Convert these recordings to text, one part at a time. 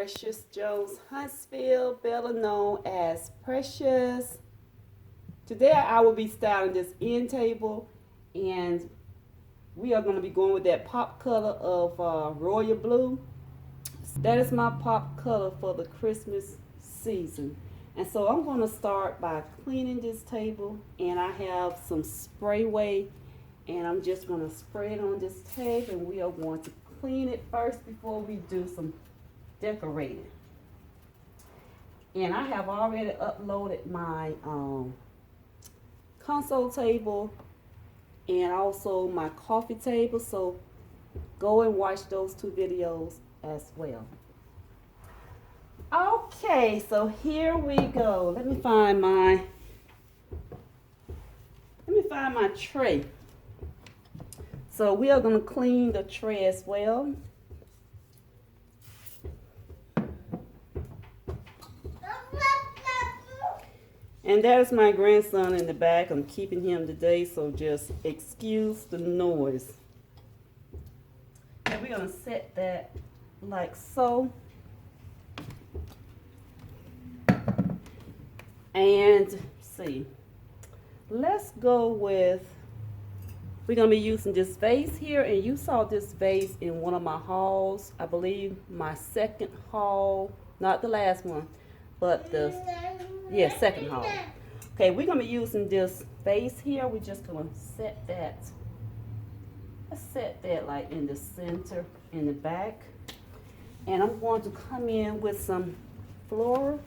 Precious Jones Huntsville, better known as Precious. Today I will be styling this end table, and we are going to be going with that pop color of royal blue. That is my pop color for the Christmas season. And so I'm going to start by cleaning this table, and I have some sprayway, and I'm just going to spray it on this table, and we are going to clean it first before we do some decorating. And I have already uploaded my console table and also my coffee table, so go and watch those two videos as well. Okay, so here we go. Let me find my tray. So we are going to clean the tray as well. And there's my grandson in the back. I'm keeping him today, so just excuse the noise. And we're going to set that like so. And see, let's go with, we're going to be using this vase here. And you saw this vase in one of my hauls. I believe my second haul, not the last one, but the second haul. Okay, we're going to be using this vase here. We're just going to set that. Let's set that like in the center, in the back. And I'm going to come in with some floral.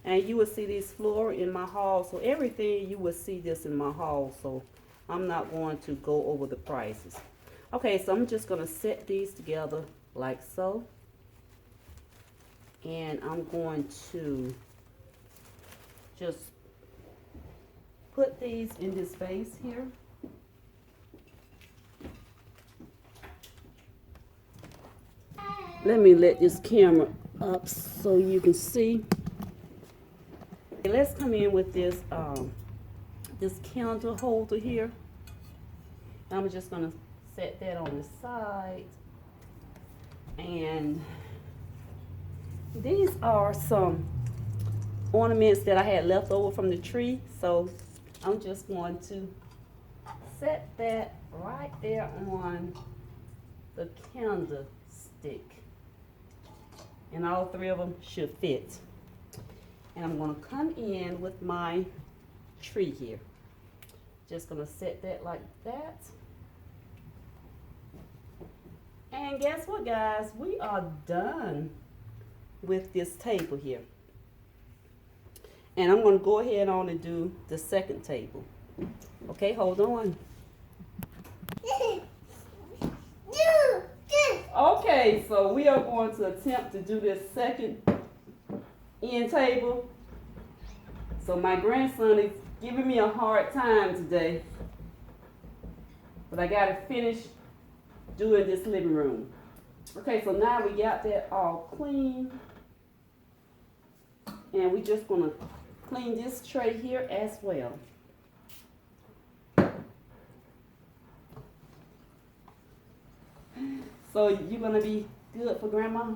And you will see these floral in my haul. So everything, you will see this in my haul. So I'm not going to go over the prices. Okay, so I'm just going to set these together like so. And I'm going to just put these in this vase here. Let me let this camera up so you can see. Okay, let's come in with this this candle holder here. I'm just gonna set that on the side. And these are some ornaments that I had left over from the tree, so I'm just going to set that right there on the candlestick, and all three of them should fit. And I'm going to come in with my tree here. Just going to set that like that. And guess what, guys? We are done with this table here. And I'm going to go ahead on and do the second table. Okay, hold on. Okay, so we are going to attempt to do this second end table. So my grandson is giving me a hard time today, but I got to finish doing this living room. Okay, so now we got that all clean, and we just going to clean this tray here as well. So you're going to be good for Grandma?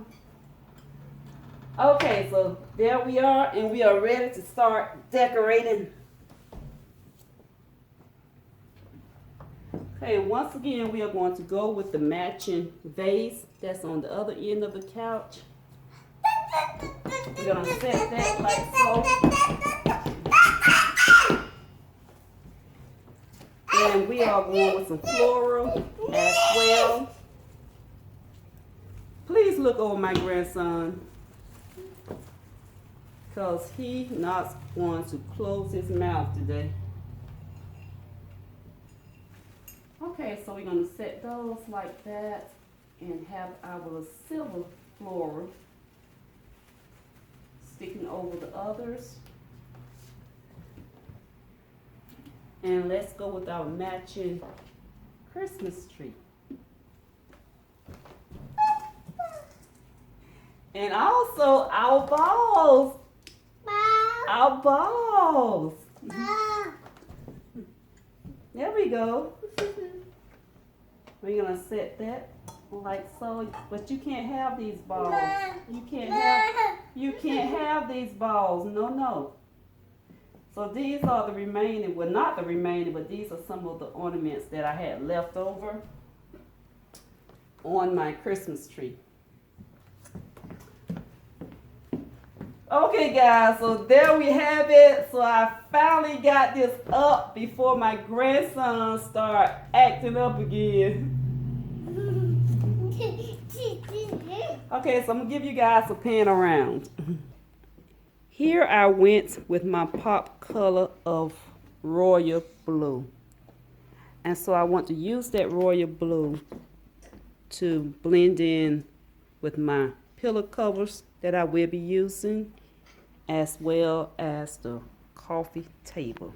Okay, so there we are, and we are ready to start decorating. Okay, once again, we are going to go with the matching vase that's on the other end of the couch. We're going to set that like so. And we are going with some floral as well. Please look over my grandson, because he not going to close his mouth today. Okay, so we're going to set those like that and have our silver floral sticking over the others. And let's go with our matching Christmas tree. And also our balls. Our balls. There we go. We're going to set that like so. But you can't have these balls. You can't have these balls. No, no. So these are the remaining, well not the remaining, but these are some of the ornaments that I had left over on my Christmas tree. Okay guys, so there we have it. So I finally got this up before my grandson start acting up again. Okay, so I'm gonna give you guys a pan around. Here I went with my pop color of royal blue. And so I want to use that royal blue to blend in with my pillow covers that I will be using, as well as the coffee table.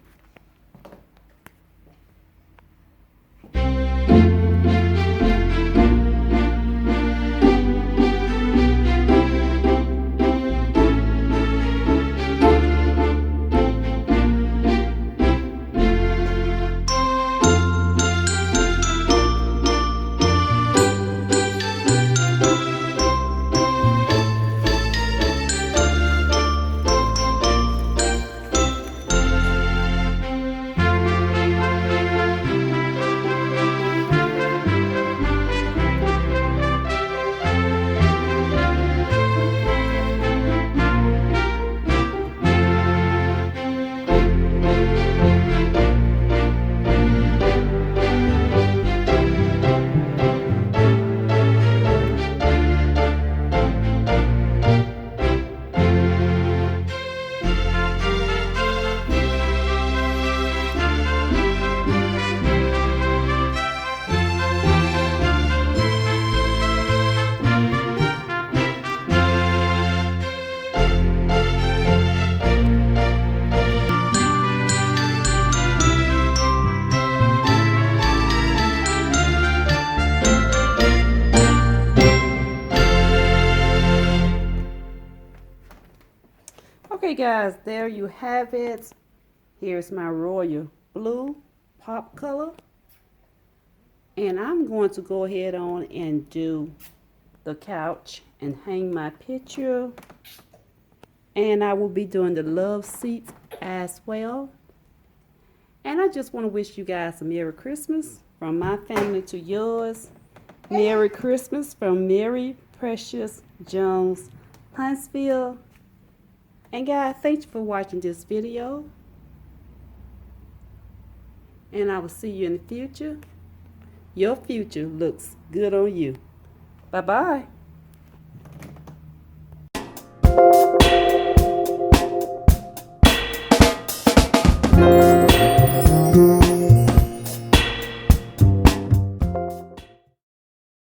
Okay guys, there you have it. Here's my royal blue pop color. And I'm going to go ahead on and do the couch and hang my picture. And I will be doing the love seats as well. And I just want to wish you guys a Merry Christmas from my family to yours. Merry Christmas from maryw.jones, Huntsville. And guys, thanks for watching this video. And I will see you in the future. Your future looks good on you. Bye-bye.